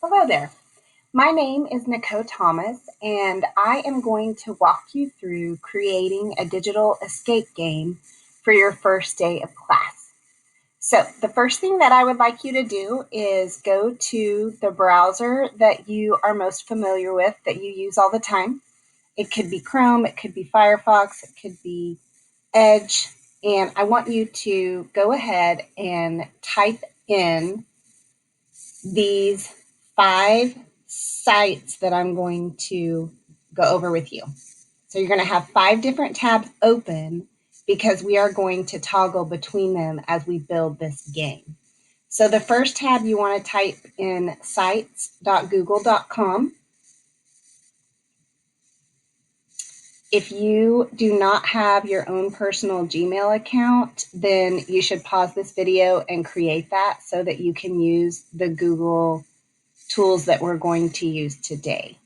Hello there. My name is Nicole Thomas, and I am going to walk you through creating a digital escape game for your first day of class. So, the first thing that I would like you to do is go to the browser that you are most familiar with, that you use all the time. It could be Chrome, it could be Firefox, it could be Edge, and I want you to go ahead and type in these 5 sites that I'm going to go over with you. So you're going to have 5 different tabs open because we are going to toggle between them as we build this game. So the first tab, you want to type in sites.google.com. If you do not have your own personal Gmail account, then you should pause this video and create that so that you can use the Google tools that we're going to use today.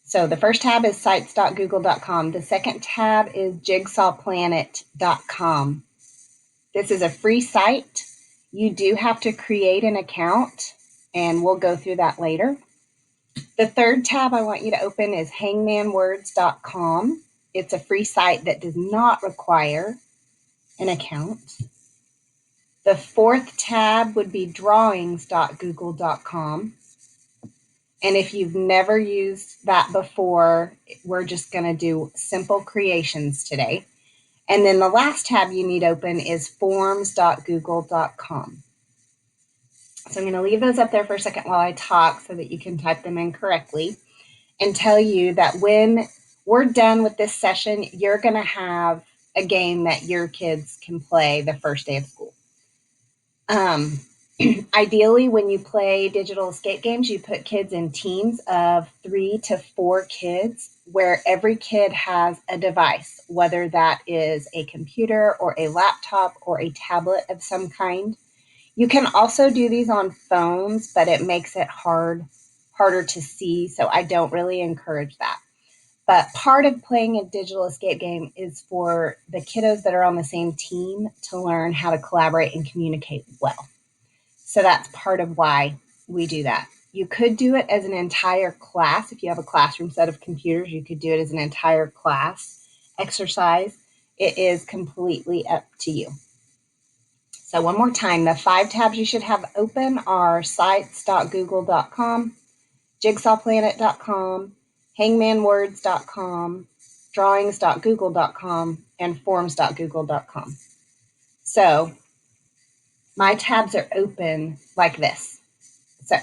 So the first tab is sites.google.com. The second tab is jigsawplanet.com. This is a free site. You do have to create an account, and we'll go through that later. The third tab I want you to open is hangmanwords.com. It's a free site that does not require an account. The fourth tab would be drawings.google.com. And if you've never used that before, we're just going to do simple creations today. And then the last tab you need open is forms.google.com. So I'm going to leave those up there for a second while I talk so that you can type them in correctly and tell you that when we're done with this session, you're going to have a game that your kids can play the first day of school. Ideally, when you play digital escape games, you put kids in teams of 3 to 4 kids where every kid has a device, whether that is a computer or a laptop or a tablet of some kind. You can also do these on phones, but it makes it harder to see, so I don't really encourage that. But part of playing a digital escape game is for the kiddos that are on the same team to learn how to collaborate and communicate well. So that's part of why we do that. You could do it as an entire class. If you have a classroom set of computers, you could do it as an entire class exercise. It is completely up to you. So one more time, the 5 tabs you should have open are sites.google.com, jigsawplanet.com, hangmanwords.com, drawings.google.com, and forms.google.com. So my tabs are open like this. So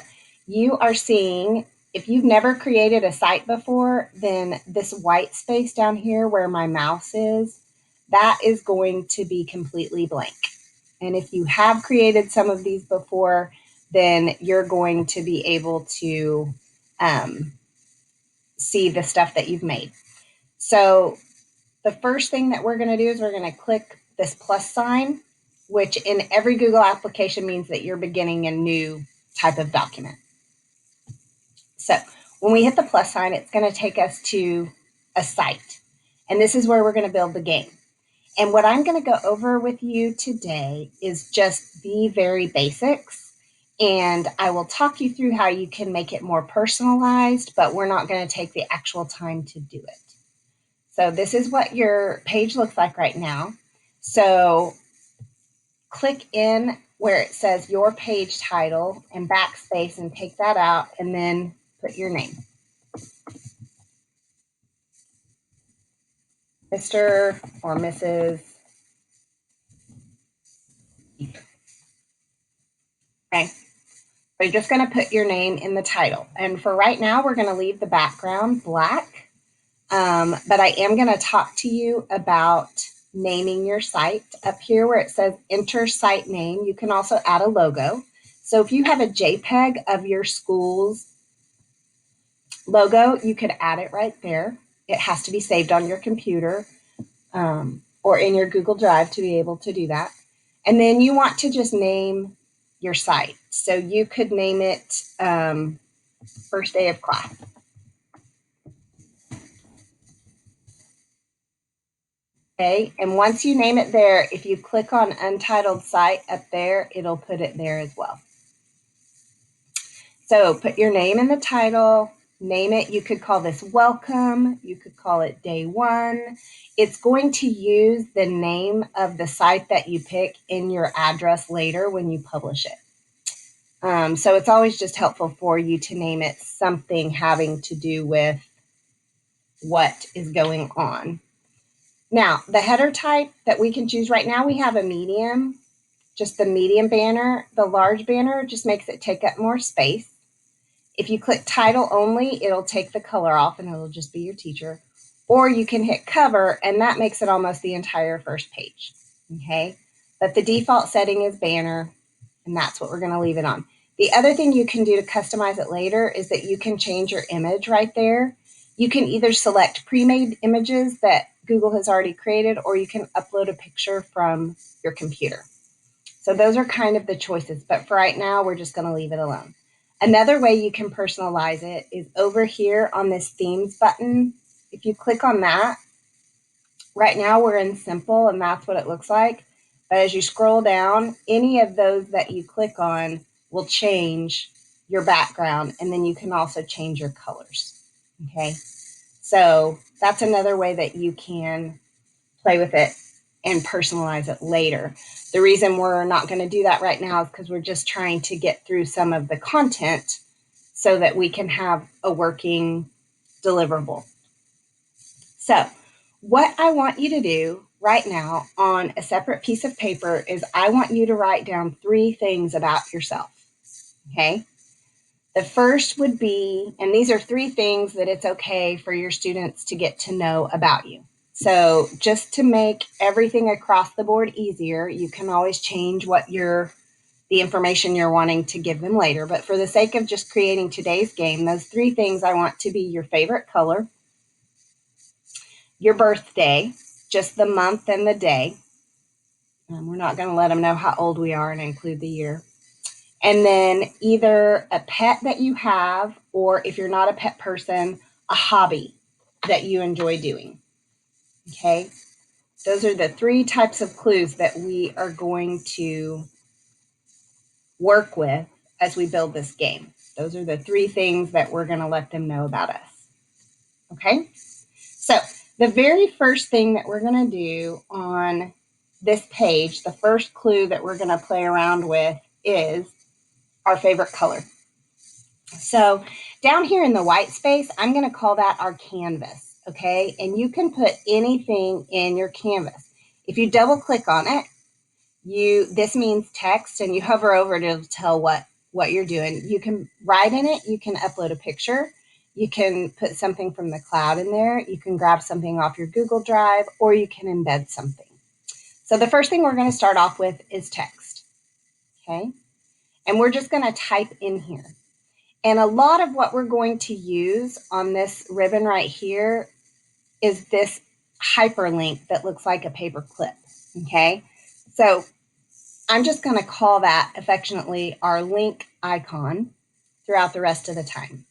you are seeing, if you've never created a site before, then this white space down here where my mouse is, that is going to be completely blank. And if you have created some of these before, then you're going to be able to see the stuff that you've made. So the first thing that we're going to do is we're going to click this plus sign, which in every Google application means that you're beginning a new type of document. So when we hit the plus sign, it's going to take us to a site. And this is where we're going to build the game. And what I'm going to go over with you today is just the very basics. And I will talk you through how you can make it more personalized, but we're not going to take the actual time to do it. So this is what your page looks like right now. So click in where it says your page title and backspace and take that out and then put your name. Mr. or Mrs. Okay. So you're just going to put your name in the title. And for right now, we're going to leave the background black. But I am going to talk to you about naming your site. Up here where it says enter site name, you can also add a logo. So if you have a JPEG of your school's logo, you could add it right there. It has to be saved on your computer or in your Google Drive to be able to do that. And then you want to just name your site. So you could name it first day of class. Okay, and once you name it there, if you click on untitled site up there, it'll put it there as well. So put your name in the title, name it. You could call this welcome. You could call it day one. It's going to use the name of the site that you pick in your address later when you publish it. So it's always just helpful for you to name it something having to do with what is going on. Now, the header type that we can choose right now, we have a medium, just the medium banner. The large banner just makes it take up more space. If you click title only, it'll take the color off and it'll just be your teacher. Or you can hit cover and that makes it almost the entire first page. Okay, but the default setting is banner and that's what we're going to leave it on. The other thing you can do to customize it later is that you can change your image right there. You can either select pre-made images that Google has already created, or you can upload a picture from your computer. So those are kind of the choices, but for right now, we're just going to leave it alone. Another way you can personalize it is over here on this themes button. If you click on that, right now we're in simple and that's what it looks like. But as you scroll down, any of those that you click on will change your background, and then you can also change your colors. Okay, so that's another way that you can play with it and personalize it later. The reason we're not going to do that right now is because we're just trying to get through some of the content so that we can have a working deliverable. So what I want you to do right now on a separate piece of paper is I want you to write down 3 things about yourself. Okay. The first would be, and these are 3 things that it's okay for your students to get to know about you. So just to make everything across the board easier, you can always change what the information you're wanting to give them later. But for the sake of just creating today's game, those 3 things I want to be your favorite color, your birthday, just the month and the day. We're not going to let them know how old we are and include the year. And then either a pet that you have, or if you're not a pet person, a hobby that you enjoy doing. Okay, those are the 3 types of clues that we are going to work with as we build this game. Those are the 3 things that we're going to let them know about us. Okay, so the very first thing that we're going to do on this page, the first clue that we're going to play around with is our favorite color. So down here in the white space, I'm going to call that our canvas, okay? And you can put anything in your canvas. If you double click on it, this means text, and you hover over it, it'll tell what you're doing. You can write in it, you can upload a picture, you can put something from the cloud in there, you can grab something off your Google Drive, or you can embed something. So the first thing we're going to start off with is text, okay? And we're just going to type in here. And a lot of what we're going to use on this ribbon right here is this hyperlink that looks like a paper clip, okay? So I'm just going to call that affectionately our link icon throughout the rest of the time.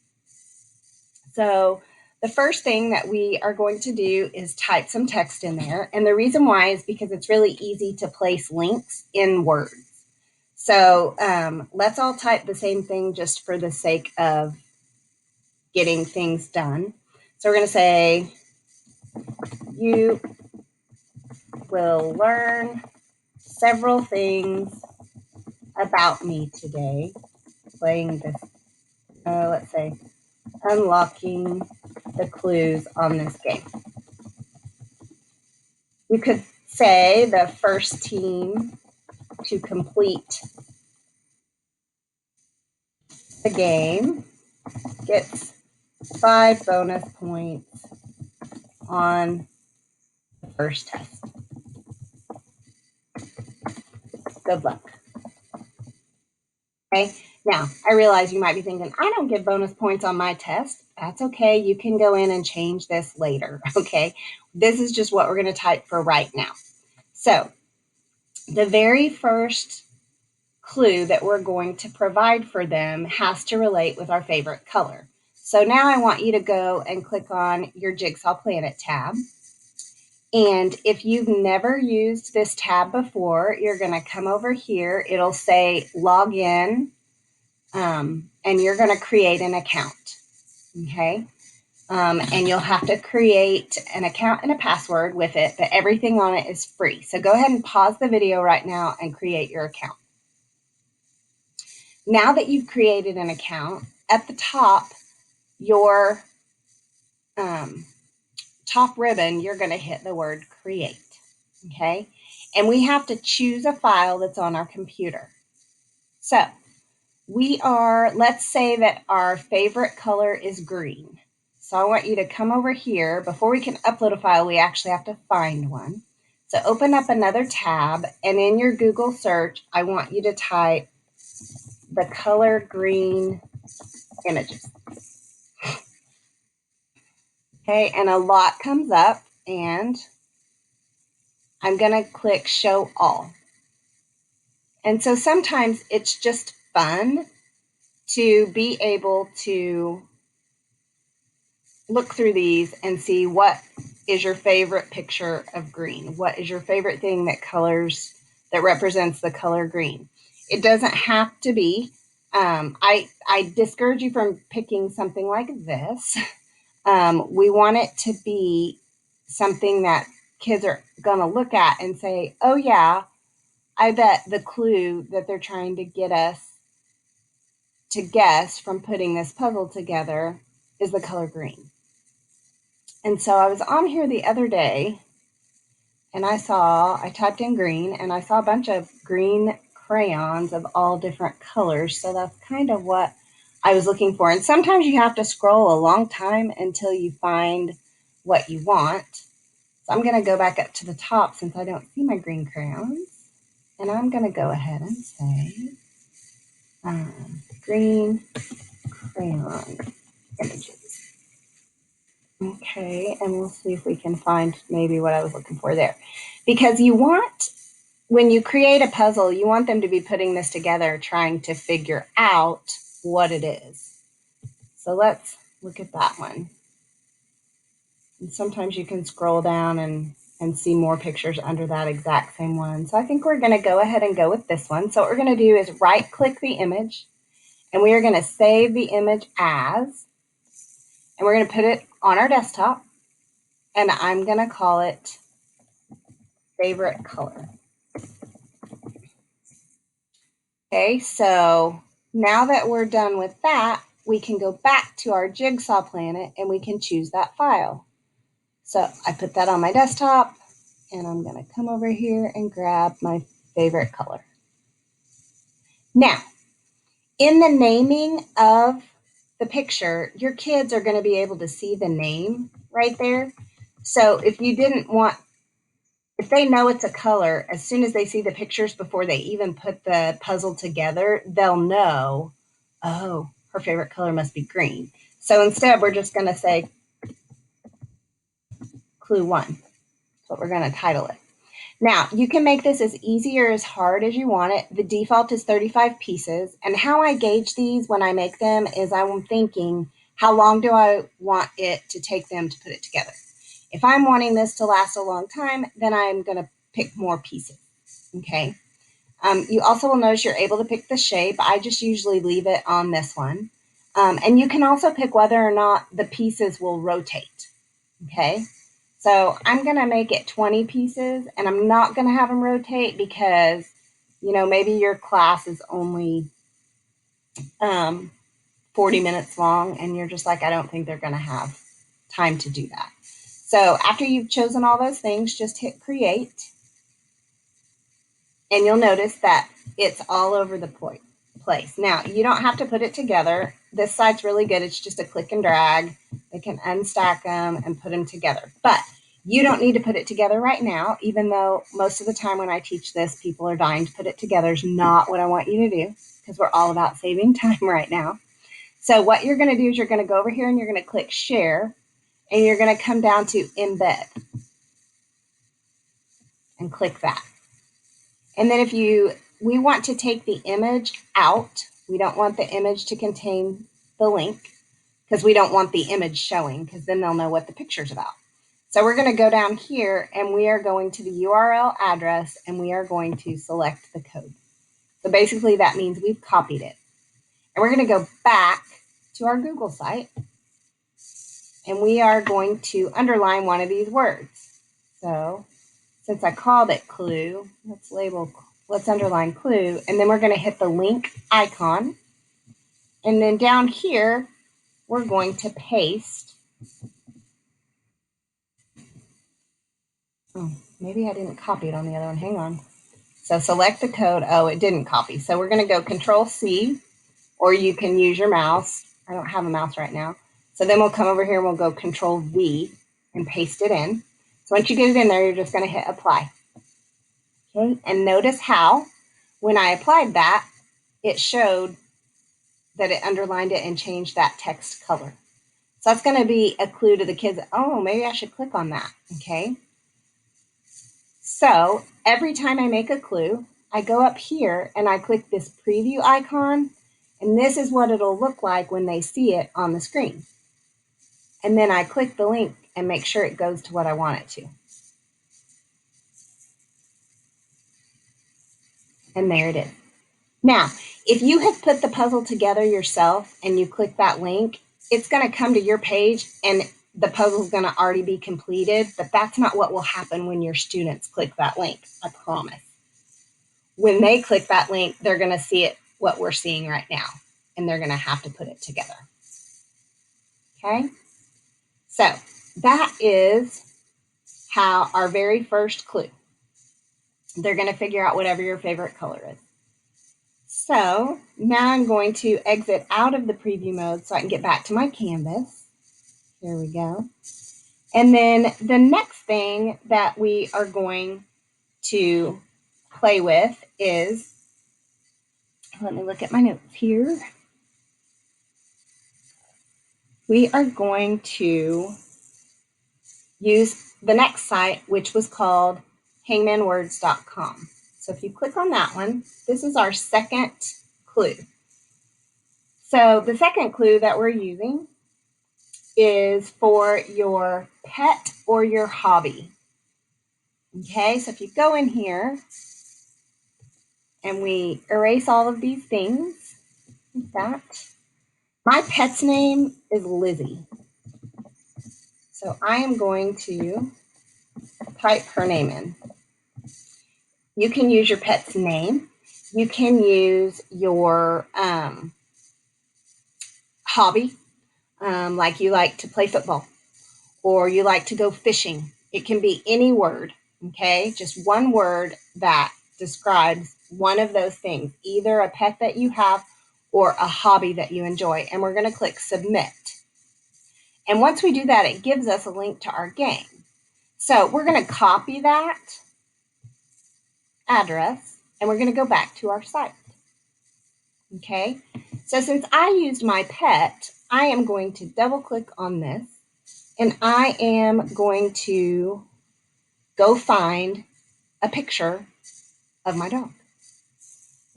So the first thing that we are going to do is type some text in there. And the reason why is because it's really easy to place links in words. So let's all type the same thing just for the sake of getting things done. So we're going to say, you will learn several things about me today, playing this, let's say, unlocking the clues on this game. You could say the first team to complete the game gets 5 bonus points on the first test. Good luck. Okay, now I realize you might be thinking, I don't get bonus points on my test. That's okay. You can go in and change this later. Okay, this is just what we're going to type for right now. So the very first clue that we're going to provide for them has to relate with our favorite color. So now I want you to go and click on your Jigsaw Planet tab. And if you've never used this tab before, you're going to come over here. It'll say log in and you're going to create an account. Okay. And you'll have to create an account and a password with it, but everything on it is free. So go ahead and pause the video right now and create your account. Now that you've created an account, at the top, your top ribbon, you're going to hit the word create. Okay. And we have to choose a file that's on our computer. So let's say that our favorite color is green. So I want you to come over here. Before we can upload a file, we actually have to find one. So open up another tab, and in your Google search, I want you to type the color green images. Okay, and a lot comes up, and I'm going to click show all. And so sometimes it's just fun to be able to look through these and see what is your favorite picture of green. What is your favorite thing that represents the color green? It doesn't have to be. I discourage you from picking something like this. We want it to be something that kids are going to look at and say, oh yeah, I bet the clue that they're trying to get us to guess from putting this puzzle together is the color green. And so I was on here the other day, and I typed in green, and I saw a bunch of green crayons of all different colors. So that's kind of what I was looking for. And sometimes you have to scroll a long time until you find what you want. So I'm going to go back up to the top since I don't see my green crayons. And I'm going to go ahead and say green crayon images. Okay, and we'll see if we can find maybe what I was looking for there. Because when you create a puzzle, you want them to be putting this together, trying to figure out what it is. So let's look at that one. And sometimes you can scroll down and see more pictures under that exact same one. So I think we're going to go ahead and go with this one. So what we're going to do is right-click the image, and we are going to save the image as, and we're going to put it on our desktop, and I'm going to call it favorite color. Okay, so now that we're done with that, we can go back to our Jigsaw Planet and we can choose that file. So I put that on my desktop, and I'm going to come over here and grab my favorite color. Now, in the naming of the picture, your kids are going to be able to see the name right there. So if they know it's a color, as soon as they see the pictures before they even put the puzzle together, they'll know, oh, her favorite color must be green. So instead, we're just going to say Clue 1. That's what we're going to title it. Now, you can make this as easy or as hard as you want it. The default is 35 pieces. And how I gauge these when I make them is I'm thinking, how long do I want it to take them to put it together? If I'm wanting this to last a long time, then I'm going to pick more pieces. Okay. You also will notice you're able to pick the shape. I just usually leave it on this one. And you can also pick whether or not the pieces will rotate. Okay. So I'm going to make it 20 pieces, and I'm not going to have them rotate because, maybe your class is only 40 minutes long, and you're just like, I don't think they're going to have time to do that. So after you've chosen all those things, just hit create, and you'll notice that it's all over the place. Now, you don't have to put it together. This site's really good. It's just a click and drag. They can unstack them and put them together. But you don't need to put it together right now, even though most of the time when I teach this, people are dying to put it together. Is not what I want you to do, because we're all about saving time right now. So what you're going to do is you're going to go over here and you're going to click share, and you're going to come down to embed and click that. And then we want to take the image out. We don't want the image to contain the link because we don't want the image showing, because then they'll know what the picture's about. So we're going to go down here, and we are going to the URL address, and we are going to select the code. So basically that means we've copied it. And we're going to go back to our Google site. And we are going to underline one of these words. So since I called it clue, let's underline clue. And then we're going to hit the link icon. And then down here, we're going to paste. Oh, maybe I didn't copy it on the other one. Hang on. So select the code. Oh, it didn't copy. So we're going to go Control C, or you can use your mouse. I don't have a mouse right now. So then we'll come over here and we'll go Control V and paste it in. So once you get it in there, you're just going to hit apply. Okay, and notice how when I applied that, it showed that it underlined it and changed that text color. So that's going to be a clue to the kids. Oh, maybe I should click on that. Okay. So every time I make a clue, I go up here and I click this preview icon, and this is what it'll look like when they see it on the screen. And then I click the link and make sure it goes to what I want it to. And there it is. Now, if you have put the puzzle together yourself and you click that link, it's going to come to your page and the puzzle is going to already be completed, but that's not what will happen when your students click that link, I promise. When they click that link, they're going to see it, what we're seeing right now, and they're going to have to put it together. Okay? So that is how our very first clue. They're going to figure out whatever your favorite color is. So now I'm going to exit out of the preview mode so I can get back to my canvas. Here we go. And then the next thing that we are going to play with is, let me look at my notes here. We are going to use the next site, which was called hangmanwords.com. So if you click on that one, this is our second clue. So the second clue that we're using is for your pet or your hobby. Okay, so if you go in here and we erase all of these things, like that. My pet's name is Lizzie. So I am going to type her name in. You can use your pet's name. You can use your hobby, like you like to play football or you like to go fishing. It can be any word, okay? Just one word that describes one of those things, either a pet that you have or a hobby that you enjoy. And we're going to click submit. And once we do that, it gives us a link to our game. So we're going to copy that address and we're going to go back to our site. Okay, so since I used my pet, I am going to double click on this and I am going to go find a picture of my dog.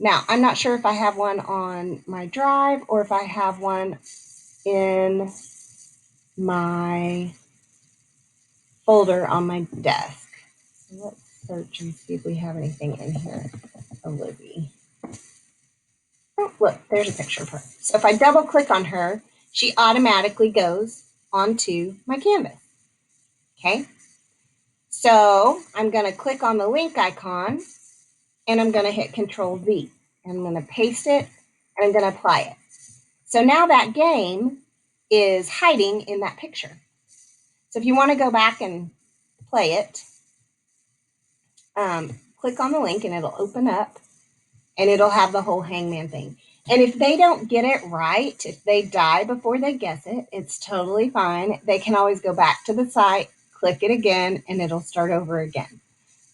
Now, I'm not sure if I have one on my drive or if I have one in my folder on my desk. So let's search and see if we have anything in here. Olivia. Oh, look, there's a picture of her. So if I double click on her, she automatically goes onto my canvas. Okay. So I'm going to click on the link icon and I'm going to hit Control V. And I'm going to paste it and I'm going to apply it. So now that game is hiding in that picture. So if you want to go back and play it, click on the link and it'll open up and it'll have the whole hangman thing. And if they don't get it right, if they die before they guess it, it's totally fine. They can always go back to the site, click it again, and it'll start over again.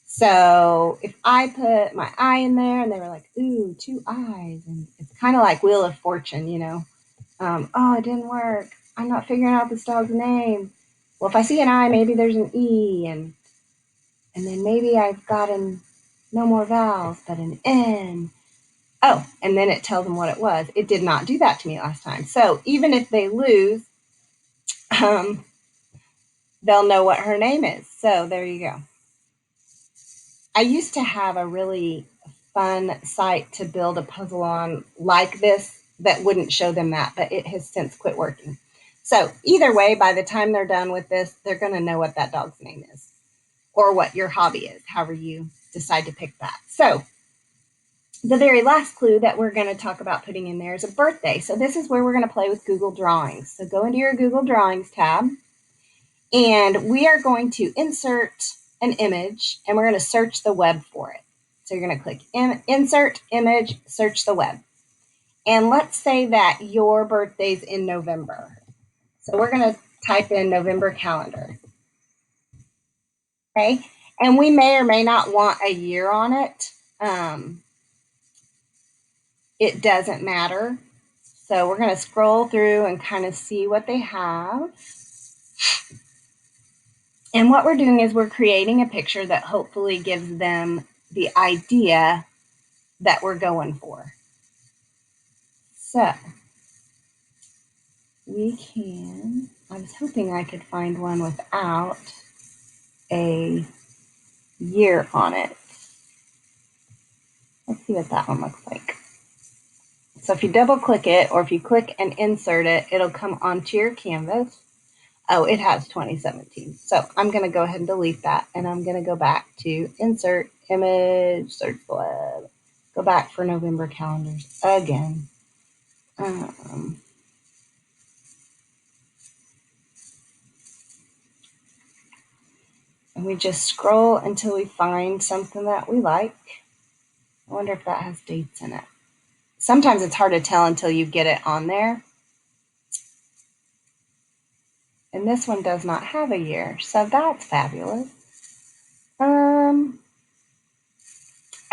So if I put my eye in there and they were like, ooh, 2 eyes, and it's kind of like Wheel of Fortune, you know. Oh, it didn't work. I'm not figuring out this dog's name. Well, if I see an I, maybe there's an E, and then maybe I've gotten no more vowels, but an N. Oh, and then it tells them what it was. It did not do that to me last time. So even if they lose, they'll know what her name is. So there you go. I used to have a really fun site to build a puzzle on like this that wouldn't show them that, but it has since quit working. So either way, by the time they're done with this, they're going to know what that dog's name is or what your hobby is, however you decide to pick that. So the very last clue that we're going to talk about putting in there is a birthday. So this is where we're going to play with Google Drawings. So go into your Google Drawings tab, and we are going to insert an image, and we're going to search the web for it. So you're going to click Insert Image, Search the Web. And let's say that your birthday's in November. So we're going to type in November calendar. Okay. And we may or may not want a year on it. It doesn't matter. So we're going to scroll through and kind of see what they have. And what we're doing is we're creating a picture that hopefully gives them the idea that we're going for. So we can, I was hoping I could find one without a year on it. Let's see what that one looks like. So if you double click it, or if you click and insert it, it'll come onto your canvas. Oh, it has 2017. So I'm going to go ahead and delete that. And I'm going to go back to insert image, search the web, go back for November calendars again. And we just scroll until we find something that we like. I wonder if that has dates in it. Sometimes it's hard to tell until you get it on there. And this one does not have a year, so that's fabulous. I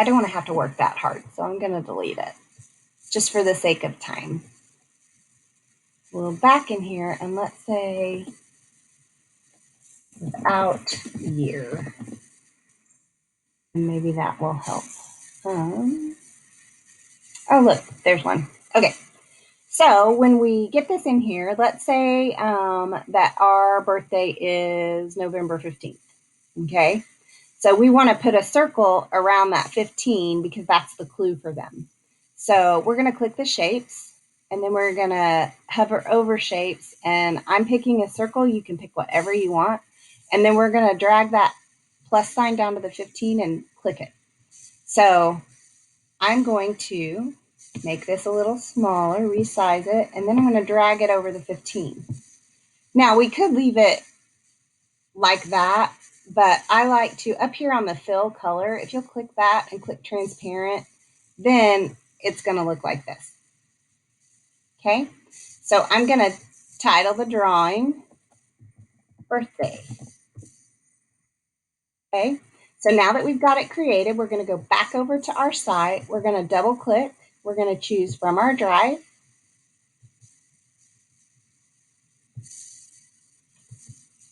don't want to have to work that hard, so I'm going to delete it just for the sake of time. We'll back in here and let's say without year. And maybe that will help. Oh, look, there's one. Okay. So when we get this in here, let's say that our birthday is November 15th. Okay. So we want to put a circle around that 15 because that's the clue for them. So we're going to click the shapes, and then we're going to hover over shapes, and I'm picking a circle. You can pick whatever you want. And then we're going to drag that plus sign down to the 15 and click it. So I'm going to make this a little smaller, resize it, and then I'm going to drag it over the 15. Now we could leave it like that, but I like to, up here on the fill color, if you'll click that and click transparent, then it's going to look like this. Okay, so I'm going to title the drawing birthday. Okay, so now that we've got it created, we're going to go back over to our site. We're going to double click. We're going to choose from our drive.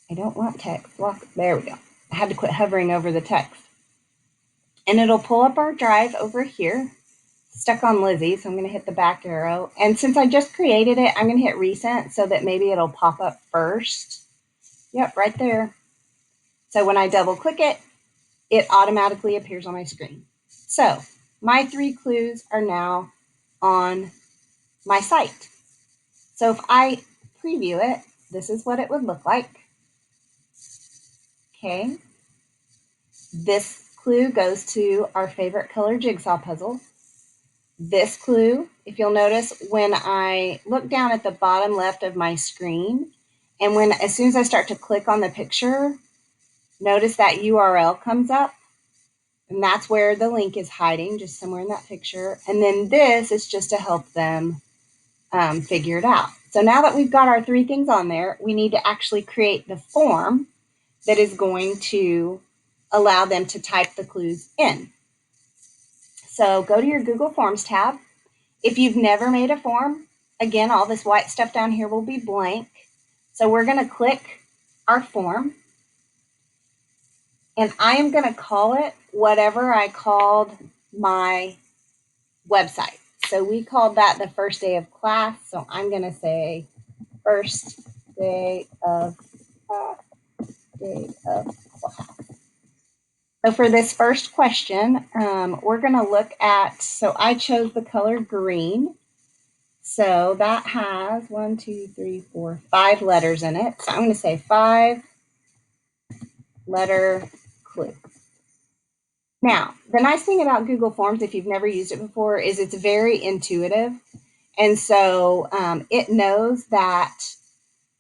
I don't want text. Look, there we go. I had to quit hovering over the text. And it'll pull up our drive over here, stuck on Lizzie. So I'm going to hit the back arrow. And since I just created it, I'm going to hit recent so that maybe it'll pop up first. Yep, right there. So when I double click it, it automatically appears on my screen. So my 3 clues are now on my site. So if I preview it, this is what it would look like. Okay. This clue goes to our favorite color jigsaw puzzle. This clue, if you'll notice, when I look down at the bottom left of my screen, and as soon as I start to click on the picture, notice that URL comes up, and that's where the link is hiding, just somewhere in that picture. And then this is just to help them figure it out. So now that we've got our 3 things on there, we need to actually create the form that is going to allow them to type the clues in. So go to your Google Forms tab. If you've never made a form, again, all this white stuff down here will be blank. So we're going to click our form. And I am going to call it whatever I called my website. So we called that the first day of class. So I'm going to say first day of class. So for this first question, we're going to look at, so I chose the color green. So that has 1, 2, 3, 4, 5 letters in it. So I'm going to say 5-letter clue. Now, the nice thing about Google Forms, if you've never used it before, is it's very intuitive. And so it knows that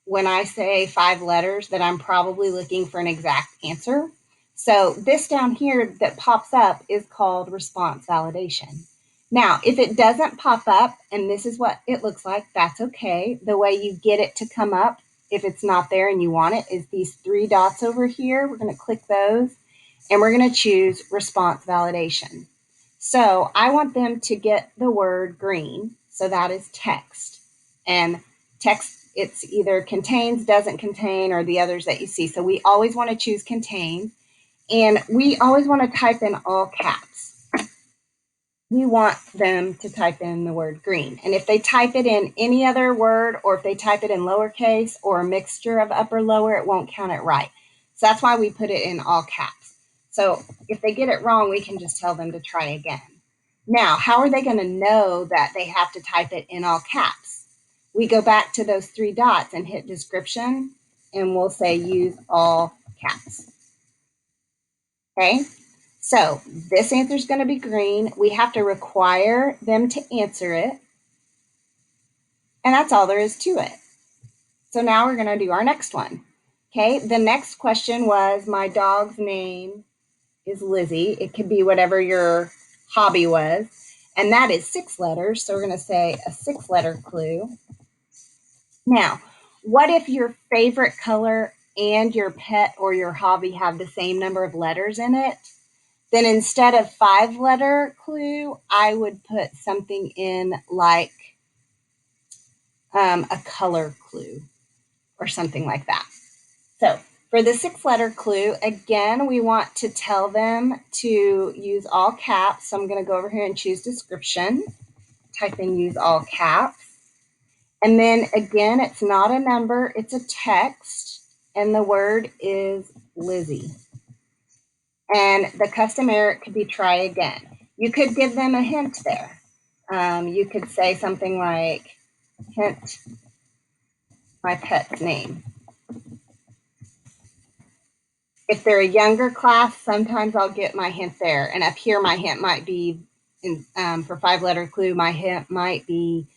when I say 5 letters, that I'm probably looking for an exact answer. So this down here that pops up is called response validation. Now, if it doesn't pop up, and this is what it looks like, that's okay. The way you get it to come up, if it's not there and you want it, is these 3 dots over here. We're going to click those, and we're going to choose response validation. So I want them to get the word green, so that is text. And text, it's either contains, doesn't contain, or the others that you see. So we always want to choose contains, and we always want to type in all caps. We want them to type in the word green. And if they type it in any other word, or if they type it in lowercase or a mixture of upper lower, it won't count it right. So that's why we put it in all caps. So if they get it wrong, we can just tell them to try again. Now, how are they going to know that they have to type it in all caps? We go back to those 3 dots and hit description, and we'll say use all caps. Okay, so this answer is going to be green. We have to require them to answer it, and that's all there is to it. So now we're going to do our next one. Okay, the next question was, my dog's name is Lizzie. It could be whatever your hobby was, and that is 6 letters. So we're going to say a 6-letter clue. Now, what if your favorite color and your pet or your hobby have the same number of letters in it? Then instead of 5-letter clue, I would put something in like a color clue or something like that. So for the 6-letter clue, again, we want to tell them to use all caps. So I'm going to go over here and choose description, type in use all caps. And then again, it's not a number, it's a text, and the word is Lizzie. And the custom error could be try again. You could give them a hint there. You could say something like, hint my pet's name. If they're a younger class, sometimes I'll get my hint there. And up here, my hint might be, for 5-letter clue, my hint might be,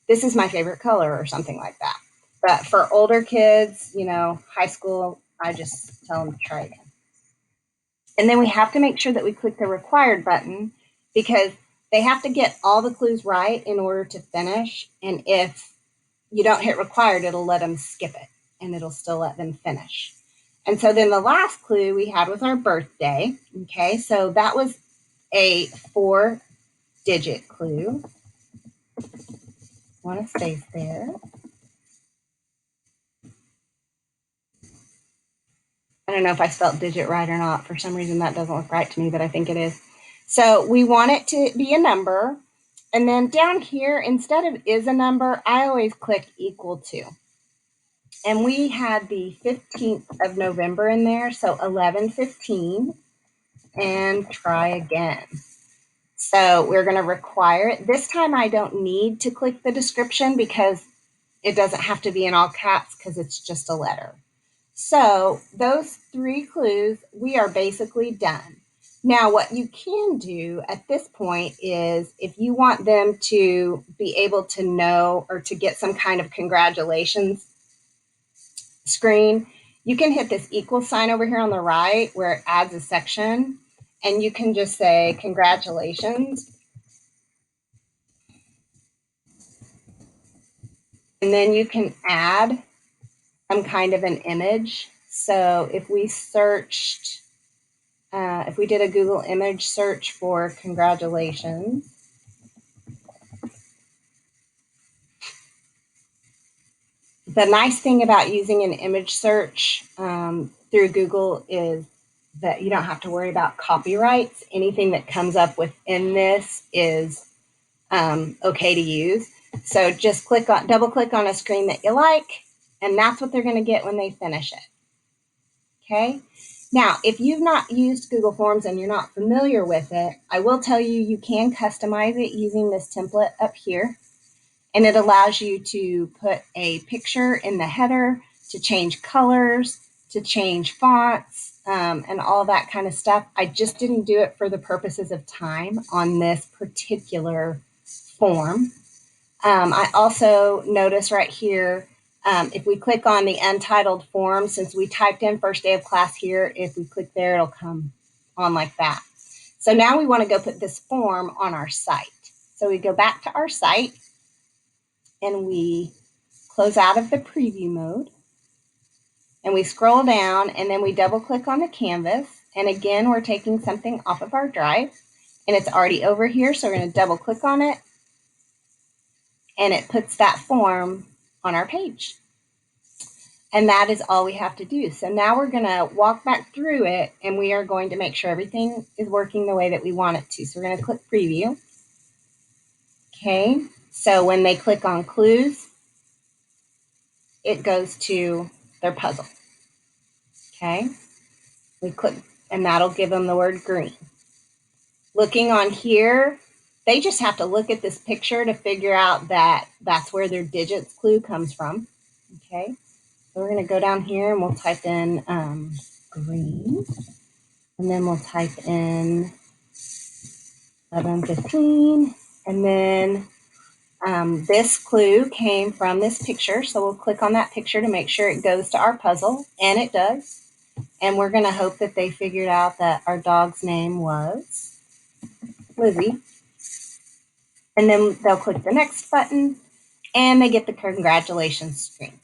this is my favorite color or something like that. But for older kids, high school, I just tell them to try again. And then we have to make sure that we click the required button, because they have to get all the clues right in order to finish. And if you don't hit required, it'll let them skip it, and it'll still let them finish. And so then the last clue we had was our birthday. Okay, so that was a 4-digit clue. Want a space there. I don't know if I spelled digit right or not. For some reason, that doesn't look right to me, but I think it is. So we want it to be a number. And then down here, instead of is a number, I always click equal to. And we had the 15th of November in there, so 11/15, and try again. So we're going to require it. This time I don't need to click the description because it doesn't have to be in all caps because it's just a letter. So those 3 clues, we are basically done. Now, what you can do at this point is, if you want them to be able to know or to get some kind of congratulations screen, you can hit this equal sign over here on the right where it adds a section, and you can just say congratulations. And then you can add some kind of an image. So if we searched, if we did a Google image search for congratulations, the nice thing about using an image search through Google is that you don't have to worry about copyrights. Anything that comes up within this is okay to use. So just double click on a screen that you like, and that's what they're going to get when they finish it. Okay. Now, if you've not used Google Forms and you're not familiar with it, I will tell you, you can customize it using this template up here. And it allows you to put a picture in the header, to change colors, to change fonts, and all that kind of stuff. I just didn't do it for the purposes of time on this particular form. I also notice right here, if we click on the untitled form, since we typed in first day of class here, if we click there, it'll come on like that. So now we want to go put this form on our site. So we go back to our site and we close out of the preview mode and we scroll down and then we double click on the canvas. And again, we're taking something off of our drive and it's already over here. So we're going to double click on it and it puts that form on our page. And that is all we have to do. So now we're going to walk back through it and we are going to make sure everything is working the way that we want it to. So we're going to click preview. Okay, so when they click on clues, it goes to their puzzle. Okay, we click and that'll give them the word green. Looking on here, they just have to look at this picture to figure out that that's where their digits clue comes from. Okay, so we're going to go down here and we'll type in green, and then we'll type in 11:15, and then this clue came from this picture, so we'll click on that picture to make sure it goes to our puzzle, and it does. And we're going to hope that they figured out that our dog's name was Lizzie. And then they'll click the next button, and they get the congratulations screen.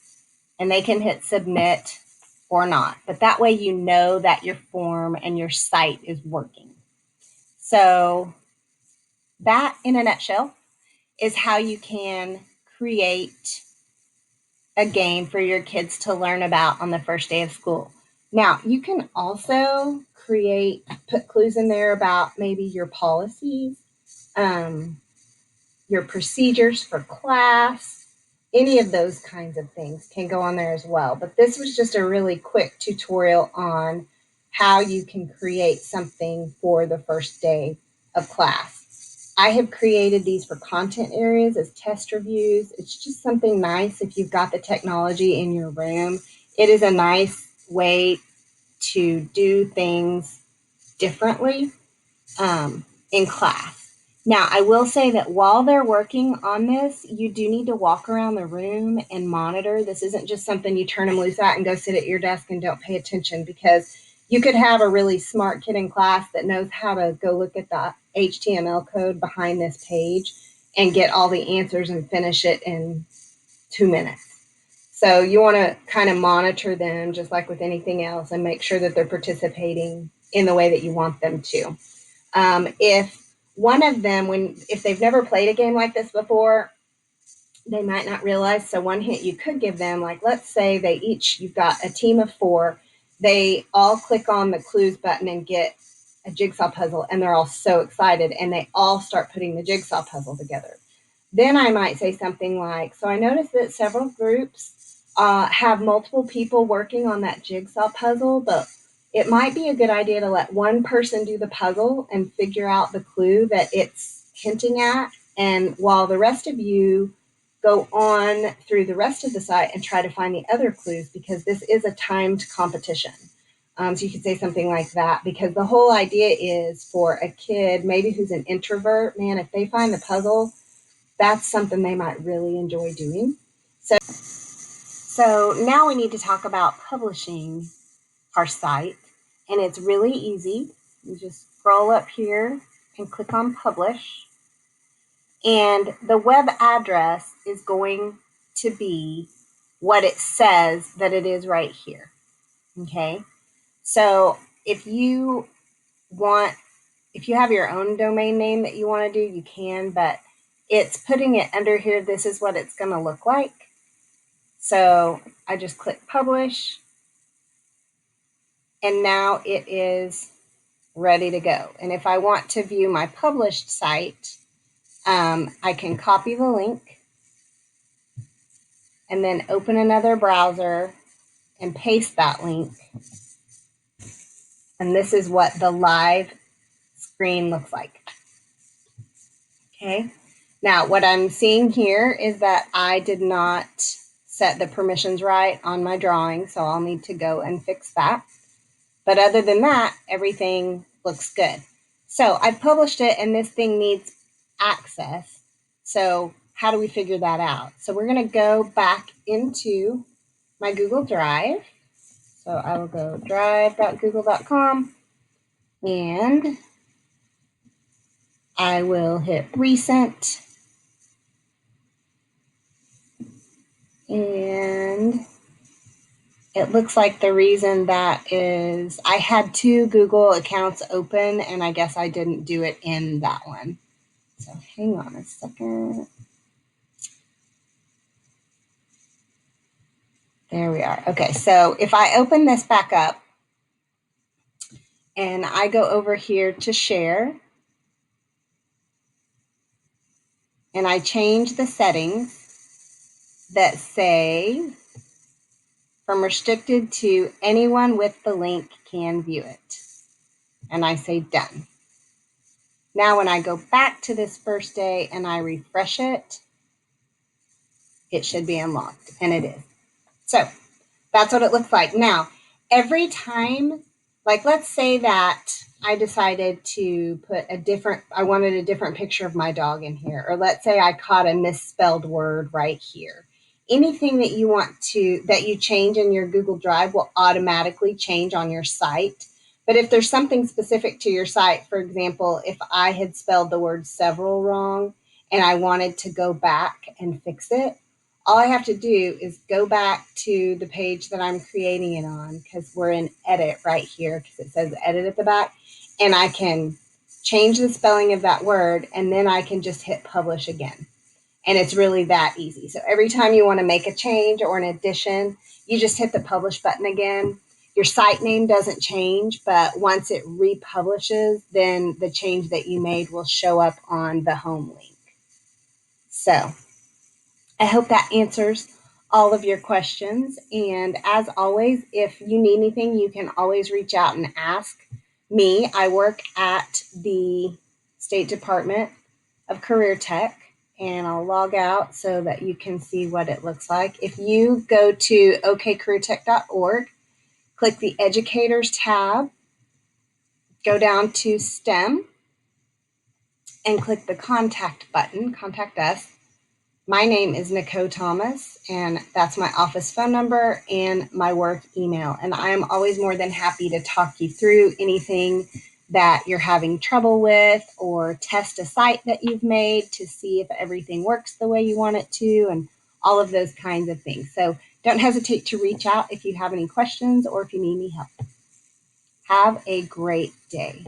And they can hit submit or not, but that way you know that your form and your site is working. So that, in a nutshell, is how you can create a game for your kids to learn about on the first day of school. Now, you can also put clues in there about maybe your policies, your procedures for class, any of those kinds of things can go on there as well. But this was just a really quick tutorial on how you can create something for the first day of class. I have created these for content areas as test reviews. It's just something nice if you've got the technology in your room. It is a nice way to do things differently in class. Now, I will say that while they're working on this, you do need to walk around the room and monitor. This isn't just something you turn them loose at and go sit at your desk and don't pay attention, because you could have a really smart kid in class that knows how to go look at the HTML code behind this page and get all the answers and finish it in 2 minutes. So you want to kind of monitor them just like with anything else and make sure that they're participating in the way that you want them to. If one of them, if they've never played a game like this before, they might not realize. So one hint you could give them, like let's say you've got a team of 4, they all click on the clues button and get a jigsaw puzzle, and they're all so excited and they all start putting the jigsaw puzzle together. Then I might say something like, so I noticed that several groups have multiple people working on that jigsaw puzzle, but it might be a good idea to let one person do the puzzle and figure out the clue that it's hinting at, and while the rest of you go on through the rest of the site and try to find the other clues, because this is a timed competition. So you could say something like that, because the whole idea is for a kid, maybe who's an introvert, man, if they find the puzzle, that's something they might really enjoy doing. So now we need to talk about publishing our site, and it's really easy. You just scroll up here and click on publish, and the web address is going to be what it says that it is right here. Okay, so if you have your own domain name that you want to do, you can, but it's putting it under here. This is what it's going to look like. So I just click publish, and now it is ready to go. And if I want to view my published site, I can copy the link and then open another browser and paste that link. And this is what the live screen looks like. Okay, Now, what I'm seeing here is that I did not set the permissions right on my drawing, so I'll need to go and fix that. But other than that, everything looks good. So I published it, and this thing needs access. So how do we figure that out? So we're going to go back into my Google Drive. So I will go drive.google.com, and I will hit recent. And it looks like the reason that is I had 2 Google accounts open, and I guess I didn't do it in that one. So hang on a second. There we are. Okay, so if I open this back up and I go over here to share and I change the settings that say from restricted to anyone with the link can view it. And I say done. Now when I go back to this first day and I refresh it, it should be unlocked, and it is. So that's what it looks like. Now, every time, like let's say that I decided to put I wanted a different picture of my dog in here, or let's say I caught a misspelled word right here. Anything that you change in your Google Drive will automatically change on your site. But if there's something specific to your site, for example, if I had spelled the word several wrong and I wanted to go back and fix it, all I have to do is go back to the page that I'm creating it on, because we're in edit right here, because it says edit at the back, and I can change the spelling of that word, and then I can just hit publish again. And it's really that easy. So every time you want to make a change or an addition, you just hit the publish button again. Your site name doesn't change, but once it republishes, then the change that you made will show up on the home link. So I hope that answers all of your questions. And as always, if you need anything, you can always reach out and ask me. I work at the State Department of Career Tech, and I'll log out so that you can see what it looks like. If you go to okcareertech.org, click the Educators tab, go down to STEM, and click the Contact button, Contact Us. My name is Nicole Thomas, and that's my office phone number and my work email. And I am always more than happy to talk you through anything that you're having trouble with, or test a site that you've made to see if everything works the way you want it to, and all of those kinds of things. So don't hesitate to reach out if you have any questions or if you need any help. Have a great day.